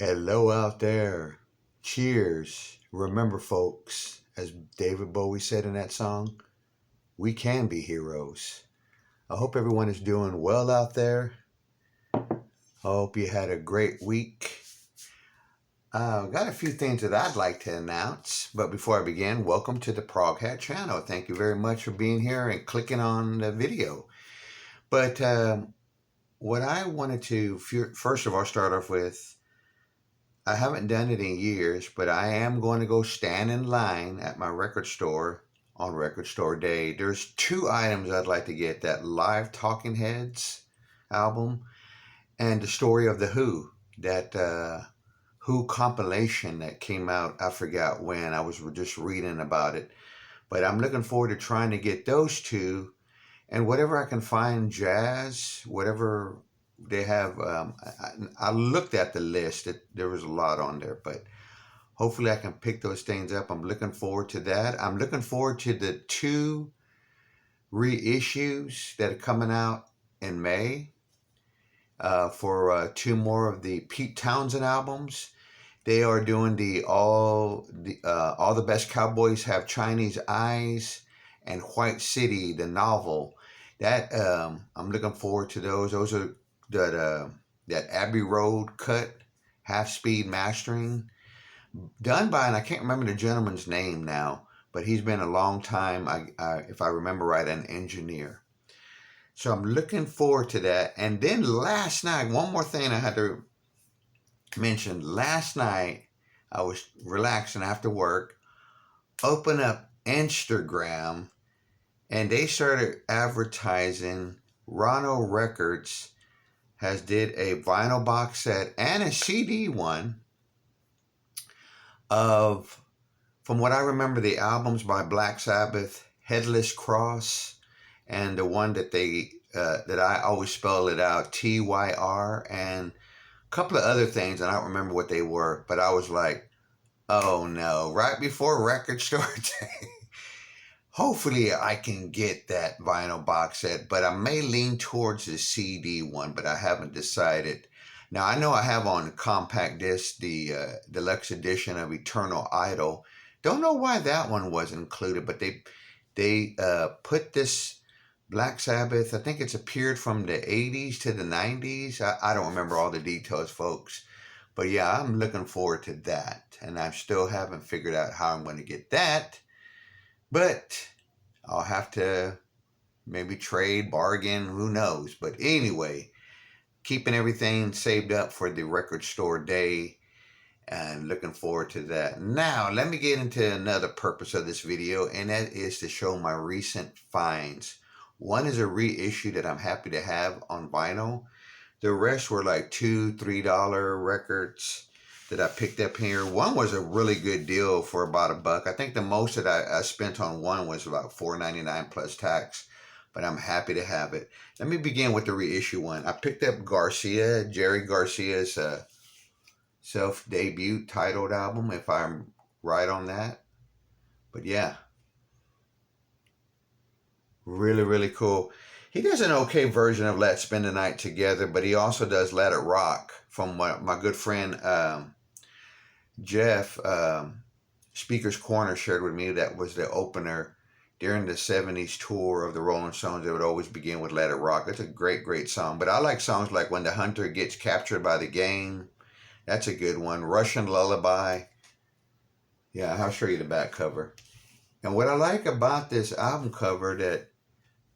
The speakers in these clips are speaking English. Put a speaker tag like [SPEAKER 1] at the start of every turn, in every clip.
[SPEAKER 1] Hello out there. Cheers. Remember, folks, as David Bowie said in that song, we can be heroes. I hope everyone is doing well out there. I hope you had a great week. Got a few things that I'd like to announce, but before I begin, welcome to the Prog Hat channel. Thank you very much for being here and clicking on the video. But what I wanted to first of all start off with, I haven't done it in years, but I am going to go stand in line at my record store on Record Store Day. There's two items I'd like to get: that Live Talking Heads album and The Story of the Who, that Who compilation that came out, I forgot when. I was just reading about it. But I'm looking forward to trying to get those two, and whatever I can find jazz, whatever they have. I looked at the list. There was a lot on there, but hopefully I can pick those things up. I'm looking forward to that. I'm looking forward to the two reissues that are coming out in May for two more of the Pete Townsend albums. They are doing all the best cowboys have Chinese eyes and White City, the novel. That I'm looking forward to those. Those are that Abbey Road cut, half speed mastering, done by, and I can't remember the gentleman's name now, but he's been a long time, if I remember right, an engineer. So I'm looking forward to that. And then last night, one more thing I had to mention. Last night, I was relaxing after work, open up Instagram, and they started advertising. Ronald Records has did a vinyl box set and a CD one of, from what I remember, the albums by Black Sabbath, Headless Cross, and the one that that I always spell it out, TYR, and a couple of other things. I don't remember what they were, but I was like, oh no, right before Record Store Day. Hopefully I can get that vinyl box set, but I may lean towards the CD one, but I haven't decided. Now, I know I have on compact disc the deluxe edition of Eternal Idol. Don't know why that one wasn't included, but they put this Black Sabbath, I think it's appeared from the 80s to the 90s. I don't remember all the details, folks. But yeah, I'm looking forward to that. And I still haven't figured out how I'm going to get that. But I'll have to maybe trade, bargain, who knows. But anyway, keeping everything saved up for the Record Store Day and looking forward to that. Now, let me get into another purpose of this video, and that is to show my recent finds. One is a reissue that I'm happy to have on vinyl. The rest were like $2, $3 records that I picked up here. One was a really good deal for about $1. I think the most that I spent on one was about $4.99 plus tax, but I'm happy to have it. Let me begin with the reissue one. I picked up Garcia, Jerry Garcia's self-debut titled album, if I'm right on that. But yeah, really, really cool. He does an okay version of Let's Spend the Night Together, but he also does Let It Rock from my good friend Jeff, Speaker's Corner, shared with me. That was the opener during the 70s tour of the Rolling Stones. They would always begin with Let It Rock. It's a great, great song. But I like songs like When the Hunter Gets Captured by the Game. That's a good one. Russian Lullaby. Yeah, I'll show you the back cover. And what I like about this album cover, that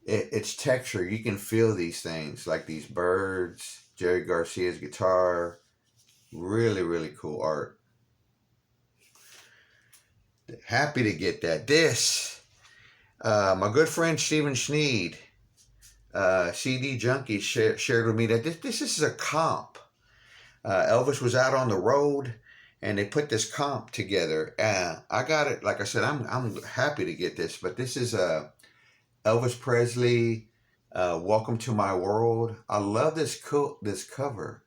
[SPEAKER 1] it's texture. You can feel these things, like these birds, Jerry Garcia's guitar. Really, really cool art. Happy to get that. This, my good friend Stephen Schneed, CD Junkie, shared with me that this is a comp. Elvis was out on the road, and they put this comp together. I got it. Like I said, I'm happy to get this, but this is Elvis Presley, Welcome to My World. I love this cover.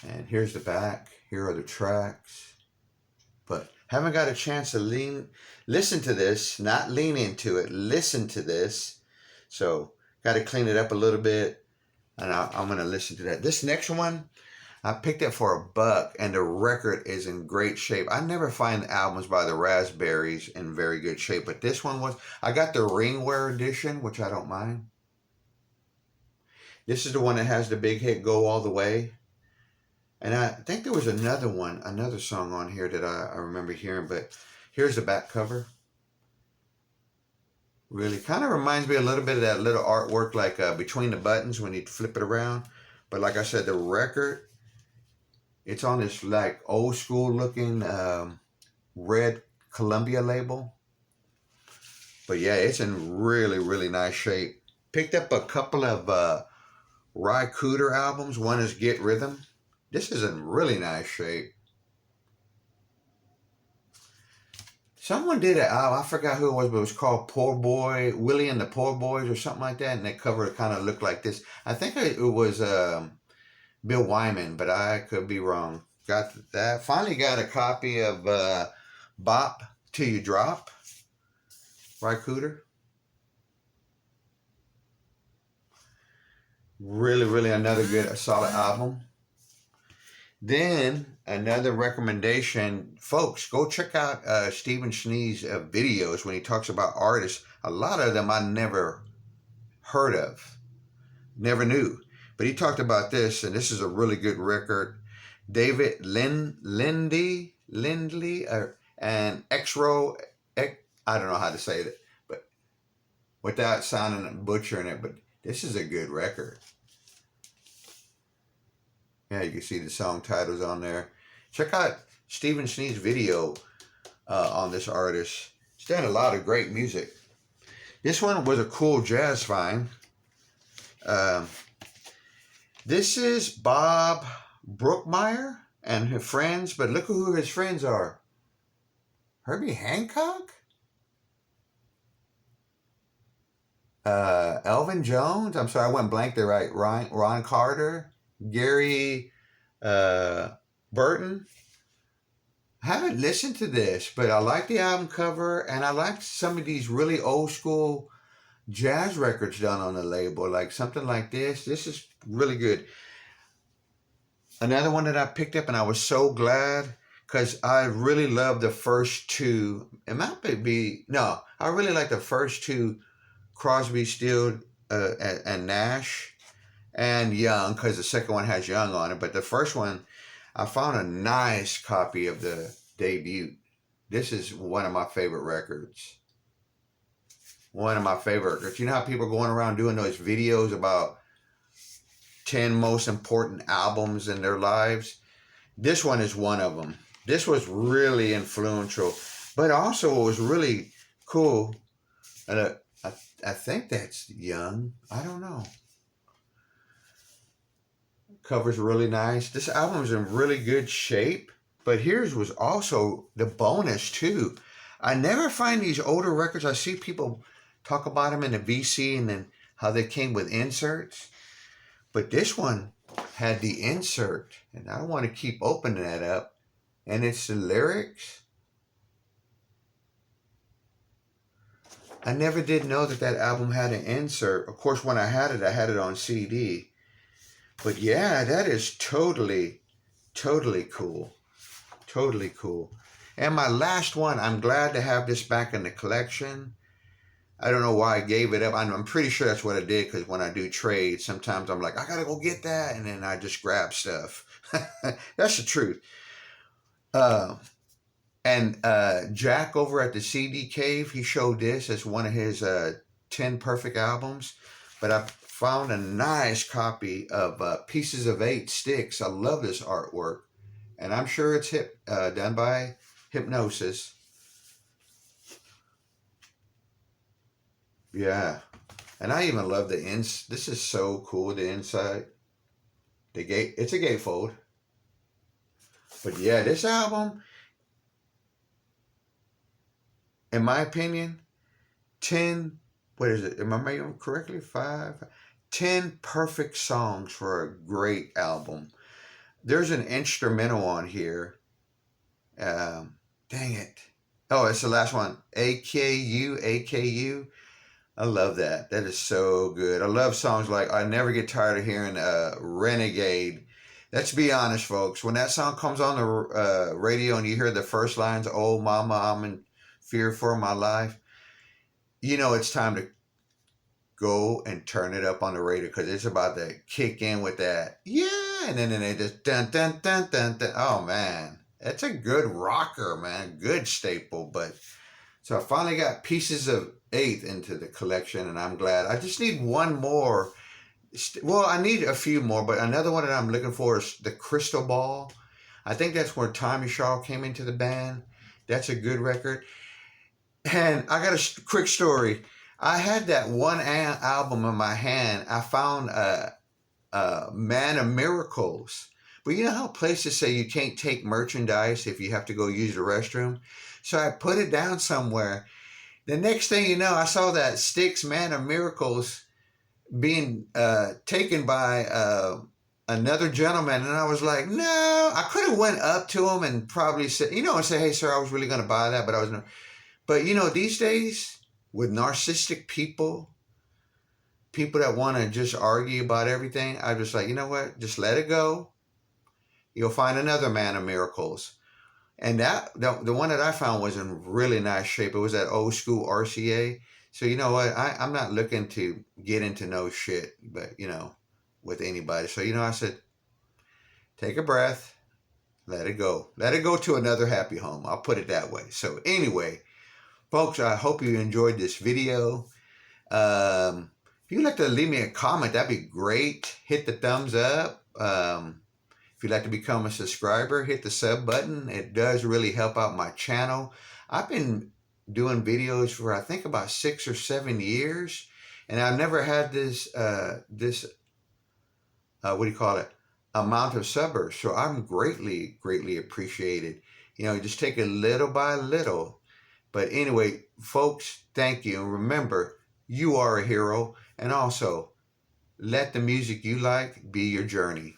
[SPEAKER 1] And here's the back. Here are the tracks. But haven't got a chance to listen to this, not lean into it, listen to this. So got to clean it up a little bit, and I'm going to listen to that. This next one, I picked it for $1, and the record is in great shape. I never find albums by the Raspberries in very good shape, but this one was. I got the Ringwear edition, which I don't mind. This is the one that has the big hit "Go All the Way," and I think there was another one, another song on here that I remember hearing. But here's the back cover. Really kind of reminds me a little bit of that little artwork, like Between the Buttons when you flip it around. But like I said, the record, it's on this like old school looking red Columbia label. But yeah, it's in really, really nice shape. Picked up a couple of Ry Cooder albums. One is Get Rhythm. This is in really nice shape. Someone did an album, I forgot who it was, but it was called Poor Boy, Willie and the Poor Boys or something like that. And the cover kind of looked like this. I think it was Bill Wyman, but I could be wrong. Got that. Finally got a copy of Bop Till You Drop, Ry Cooder. Really, really another good, solid album. Then another recommendation, folks, go check out Stephen Schnee's videos when he talks about artists. A lot of them I never heard of, never knew. But he talked about this, and this is a really good record. David Lindley, and X-Row, I don't know how to say it, but without sounding and butchering it, but this is a good record. Yeah, you can see the song titles on there. Check out Stephen Schnee's video on this artist. He's done a lot of great music. This one was a cool jazz find. This is Bob Brookmeyer and his friends, but look who his friends are. Herbie Hancock? Elvin Jones? I'm sorry, I went blank there, right? Ron Carter? Gary Burton. I haven't listened to this, but I like the album cover, and I like some of these really old school jazz records done on the label, like something like this. This is really good. Another one that I picked up, and I was so glad because I really love the first two. It might be, no, I really like the first two, Crosby, Stills, and Nash. And Young, because the second one has Young on it. But the first one, I found a nice copy of the debut. This is one of my favorite records. One of my favorite records. You know how people are going around doing those videos about 10 most important albums in their lives? This one is one of them. This was really influential. But also it was really cool. And I think that's Young. I don't know. Cover's really nice. This album is in really good shape. But here's was also the bonus too. I never find these older records. I see people talk about them in the VC and then how they came with inserts. But this one had the insert. And I want to keep opening that up. And it's the lyrics. I never did know that album had an insert. Of course, when I had it on CD. But yeah, that is totally cool. Totally cool. And my last one, I'm glad to have this back in the collection. I don't know why I gave it up. I'm pretty sure that's what I did, because when I do trade, sometimes I'm like, I gotta go get that, and then I just grab stuff. That's the truth. And Jack over at the CD Cave, he showed this as one of his 10 perfect albums. But I found a nice copy of Pieces of 8 Sticks. I love this artwork. And I'm sure it's done by Hipgnosis. Yeah. And I even love the ins. This is so cool, the inside. It's a gatefold. But yeah, this album, in my opinion, 10, what is it? Am I remembering correctly? 10 perfect songs for a great album. There's an instrumental on here. Dang it. Oh, it's the last one. AKU. I love that. That is so good. I love songs like I never get tired of hearing Renegade. Let's be honest, folks. When that song comes on the radio and you hear the first lines, "Oh, mama, I'm in fear for my life," you know it's time to go and turn it up on the radio because it's about to kick in with that, yeah, and then they just dun dun dun dun dun. Oh man, it's a good rocker, man, good staple. But so I finally got Pieces of Eighth into the collection, and I'm glad. I just need one more. Well, I need a few more, but another one that I'm looking for is the Crystal Ball. I think that's where Tommy Shaw came into the band. That's a good record. And I got a quick story. I had that one album in my hand. I found Man of Miracles. But you know how places say you can't take merchandise if you have to go use the restroom? So I put it down somewhere. The next thing you know, I saw that Styx Man of Miracles being taken by another gentleman, and I was like, no. I could have went up to him and probably said, and say, hey, sir, I was really going to buy that, but I was no. But these days with narcissistic people that want to just argue about everything, I'm just like, you know what? Just let it go. You'll find another Man of Miracles. And that the one that I found was in really nice shape. It was that old school RCA. So you know what? I'm not looking to get into no shit, but with anybody. So I said, take a breath, let it go. Let it go to another happy home. I'll put it that way. So anyway, folks, I hope you enjoyed this video. If you'd like to leave me a comment, that'd be great. Hit the thumbs up. If you'd like to become a subscriber, hit the sub button. It does really help out my channel. I've been doing videos for I think about 6 or 7 years, and I've never had this what do you call it, amount of subbers. So I'm greatly appreciated. Just take it little by little. But anyway, folks, thank you. And remember, you are a hero. And also, let the music you like be your journey.